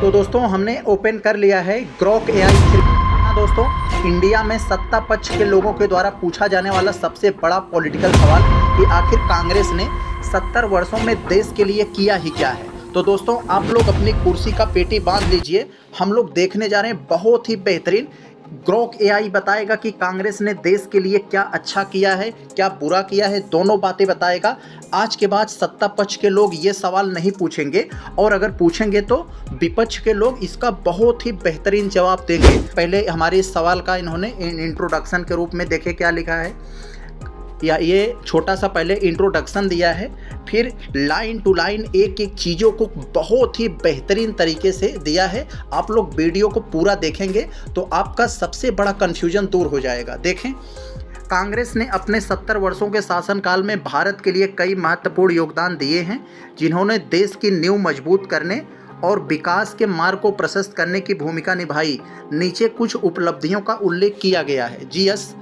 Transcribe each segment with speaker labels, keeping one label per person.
Speaker 1: तो दोस्तों हमने ओपन कर लिया है ग्रोक एआई 3। दोस्तों इंडिया में सत्ता पक्ष के लोगों के द्वारा पूछा जाने वाला सबसे बड़ा पॉलिटिकल सवाल कि आखिर कांग्रेस ने 70 वर्षों में देश के लिए किया ही क्या है। तो दोस्तों आप लोग अपनी कुर्सी का पेटी बांध लीजिए, हम लोग देखने जा रहे हैं बहुत ही बेहतरीन ग्रोक एआई बताएगा कि कांग्रेस ने देश के लिए क्या अच्छा किया है, क्या बुरा किया है, दोनों बातें बताएगा। आज के बाद सत्ता पक्ष के लोग ये सवाल नहीं पूछेंगे और अगर पूछेंगे तो विपक्ष के लोग इसका बहुत ही बेहतरीन जवाब देंगे। पहले हमारे इस सवाल का इन्होंने इंट्रोडक्शन के रूप में देखे क्या लिखा है, या ये छोटा सा पहले इंट्रोडक्शन दिया है, फिर लाइन टू लाइन एक एक चीज़ों को बहुत ही बेहतरीन तरीके से दिया है। आप लोग वीडियो को पूरा देखेंगे तो आपका सबसे बड़ा कन्फ्यूजन दूर हो जाएगा। देखें, कांग्रेस ने अपने 70 वर्षों के शासनकाल में भारत के लिए कई महत्वपूर्ण योगदान दिए हैं, जिन्होंने देश की नींव मजबूत करने और विकास के मार्ग को प्रशस्त करने की भूमिका निभाई। नीचे कुछ उपलब्धियों का उल्लेख किया गया है। जी यस,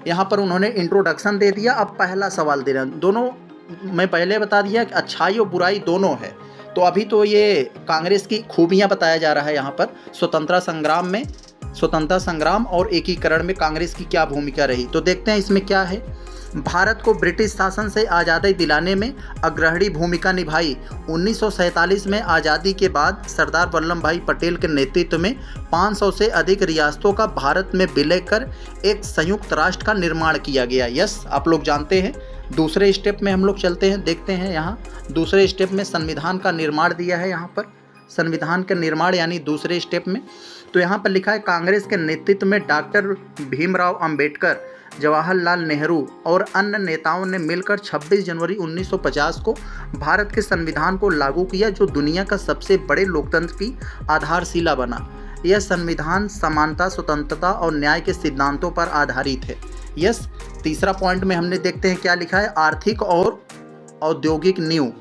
Speaker 1: यहाँ पर उन्होंने इंट्रोडक्शन दे दिया। अब पहला सवाल दे रहे हैं, दोनों मैं पहले बता दिया कि अच्छाई और बुराई दोनों है। तो अभी तो ये कांग्रेस की खूबियाँ बताया जा रहा है। यहाँ पर स्वतंत्रता संग्राम और एकीकरण में कांग्रेस की क्या भूमिका रही, तो देखते हैं इसमें क्या है। भारत को ब्रिटिश शासन से आज़ादी दिलाने में अग्रणी भूमिका निभाई। 1947 में आज़ादी के बाद सरदार वल्लभ भाई पटेल के नेतृत्व में 500 से अधिक रियासतों का भारत में विलय कर एक संयुक्त राष्ट्र का निर्माण किया गया। यस, आप लोग जानते हैं। दूसरे स्टेप में हम लोग चलते हैं, देखते हैं। यहाँ दूसरे स्टेप में संविधान का निर्माण दिया है। यहाँ पर संविधान का निर्माण यानी दूसरे स्टेप में तो यहाँ पर लिखा है, कांग्रेस के नेतृत्व में डॉक्टर भीमराव अंबेडकर, जवाहरलाल नेहरू और अन्य नेताओं ने मिलकर 26 जनवरी 1950 को भारत के संविधान को लागू किया, जो दुनिया का सबसे बड़े लोकतंत्र की आधारशिला बना। यह संविधान समानता, स्वतंत्रता और न्याय के सिद्धांतों पर आधारित है। यस, तीसरा पॉइंट में हमने देखते हैं क्या लिखा है, आर्थिक और औद्योगिक नींव।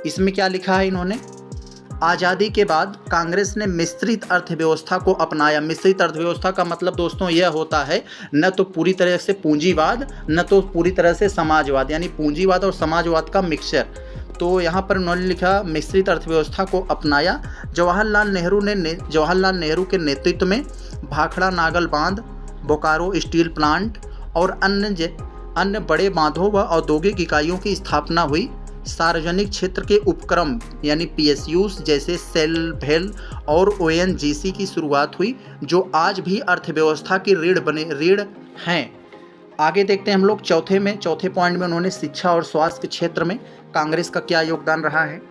Speaker 1: इसमें क्या लिखा है इन्होंने, आज़ादी के बाद कांग्रेस ने मिश्रित अर्थव्यवस्था को अपनाया। मिश्रित अर्थव्यवस्था का मतलब दोस्तों यह होता है न तो पूरी तरह से पूंजीवाद, न तो पूरी तरह से समाजवाद, यानी पूंजीवाद और समाजवाद का मिक्सचर। तो यहाँ पर उन्होंने लिखा मिश्रित अर्थव्यवस्था को अपनाया। जवाहरलाल नेहरू के नेतृत्व में भाखड़ा नागल बांध, बोकारो स्टील प्लांट और अन्य बड़े बांधों व औद्योगिक इकाइयों की स्थापना हुई। सार्वजनिक क्षेत्र के उपक्रम यानी PSUs जैसे सेल, भेल और ONGC की शुरुआत हुई, जो आज भी अर्थव्यवस्था की रीढ़ हैं। आगे देखते हैं हम लोग चौथे पॉइंट में उन्होंने शिक्षा और स्वास्थ्य के क्षेत्र में कांग्रेस का क्या योगदान रहा है।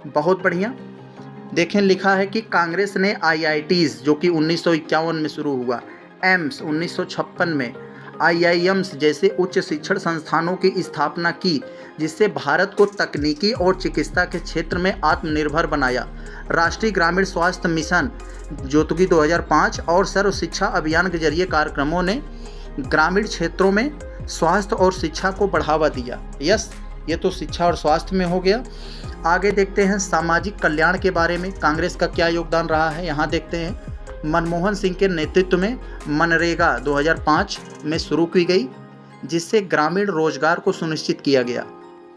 Speaker 1: बहुत बढ़िया, देखें लिखा है कि कांग्रेस ने IITs जो कि 1951 में शुरू हुआ, एम्स 1956 में, IIMs जैसे उच्च शिक्षण संस्थानों की स्थापना की, जिससे भारत को तकनीकी और चिकित्सा के क्षेत्र में आत्मनिर्भर बनाया। राष्ट्रीय ग्रामीण स्वास्थ्य मिशन जो कि 2005 और सर्व शिक्षा अभियान के जरिए कार्यक्रमों ने ग्रामीण क्षेत्रों में स्वास्थ्य और शिक्षा को बढ़ावा दिया। यस, ये तो शिक्षा और स्वास्थ्य में हो गया। आगे देखते हैं सामाजिक कल्याण के बारे में कांग्रेस का क्या योगदान रहा है। यहाँ देखते हैं, मनमोहन सिंह के नेतृत्व में मनरेगा 2005 में शुरू की गई, जिससे ग्रामीण रोजगार को सुनिश्चित किया गया।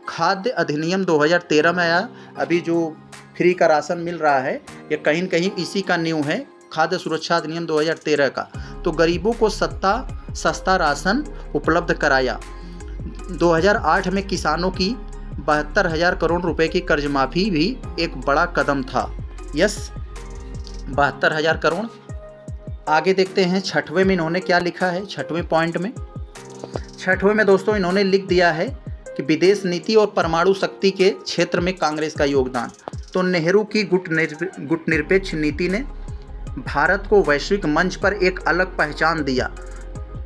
Speaker 1: खाद्य अधिनियम 2013 में आया। अभी जो फ्री का राशन मिल रहा है ये कहीं न कहीं इसी का नींव है, खाद्य सुरक्षा अधिनियम 2013 का। तो गरीबों को सस्ता राशन उपलब्ध कराया। 2008 में किसानों की 72,000 करोड़ रुपए की कर्ज माफ़ी भी एक बड़ा कदम था। यस, 72,000 करोड़। आगे देखते हैं छठवें में इन्होंने क्या लिखा है। छठवें पॉइंट में दोस्तों इन्होंने लिख दिया है कि विदेश नीति और परमाणु शक्ति के क्षेत्र में कांग्रेस का योगदान। तो नेहरू की गुटनिरपेक्ष नीति ने भारत को वैश्विक मंच पर एक अलग पहचान दिया।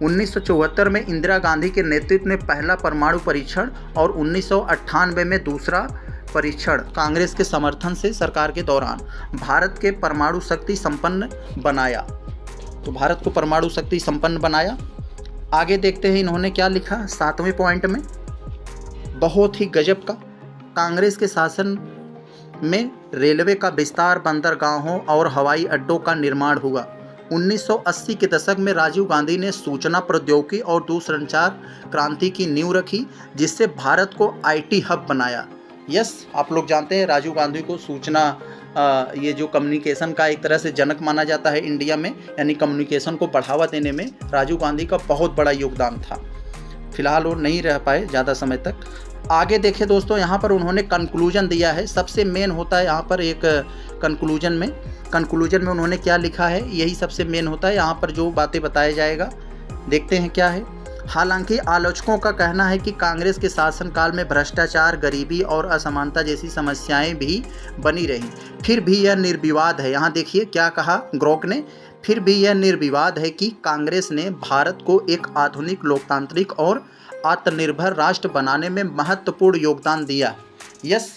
Speaker 1: 1974 में इंदिरा गांधी के नेतृत्व में पहला परमाणु परीक्षण और 1998 में दूसरा परीक्षण कांग्रेस के समर्थन से सरकार के दौरान भारत के परमाणु शक्ति संपन्न बनाया। तो भारत को परमाणु शक्ति संपन्न बनाया। आगे देखते हैं इन्होंने क्या लिखा 7वें पॉइंट में, बहुत ही गजब का। कांग्रेस के शासन में रेलवे का विस्तार, बंदरगाहों और हवाई अड्डों का निर्माण हुआ। 1980 के दशक में राजीव गांधी ने सूचना प्रौद्योगिकी और दूरसंचार क्रांति की नींव रखी, जिससे भारत को IT हब बनाया। यस, आप लोग जानते हैं राजीव गांधी को सूचना ये जो कम्युनिकेशन का एक तरह से जनक माना जाता है इंडिया में, यानी कम्युनिकेशन को बढ़ावा देने में राजीव गांधी का बहुत बड़ा योगदान था। फिलहाल वो नहीं रह पाए ज़्यादा समय तक। आगे देखें दोस्तों, यहाँ पर उन्होंने कंक्लूजन दिया है। सबसे मेन होता है यहाँ पर एक कंक्लूजन में उन्होंने क्या लिखा है, यही सबसे मेन होता है। यहाँ पर जो बातें बताया जाएगा, देखते हैं क्या है। हालांकि आलोचकों का कहना है कि कांग्रेस के शासनकाल में भ्रष्टाचार, गरीबी और असमानता जैसी समस्याएं भी बनी रहीं, फिर भी यह निर्विवाद है। यहाँ देखिए क्या कहा ग्रोक ने, फिर भी यह निर्विवाद है कि कांग्रेस ने भारत को एक आधुनिक, लोकतांत्रिक और आत्मनिर्भर राष्ट्र बनाने में महत्वपूर्ण योगदान दिया। यस,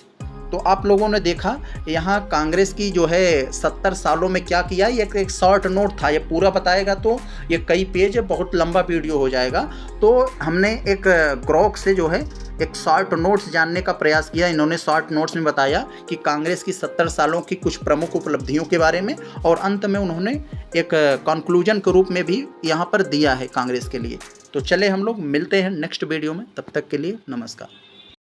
Speaker 1: तो आप लोगों ने देखा यहाँ कांग्रेस की जो है 70 सालों में क्या किया। ये एक शॉर्ट नोट था, ये पूरा बताएगा तो ये कई पेज है, बहुत लंबा वीडियो हो जाएगा। तो हमने एक ग्रोक से जो है एक शॉर्ट नोट्स जानने का प्रयास किया। इन्होंने शॉर्ट नोट्स में बताया कि कांग्रेस की 70 सालों की कुछ प्रमुख उपलब्धियों के बारे में, और अंत में उन्होंने एक कंक्लूजन के रूप में भी यहाँ पर दिया है कांग्रेस के लिए। तो चले हम लोग मिलते हैं नेक्स्ट वीडियो में, तब तक के लिए नमस्कार।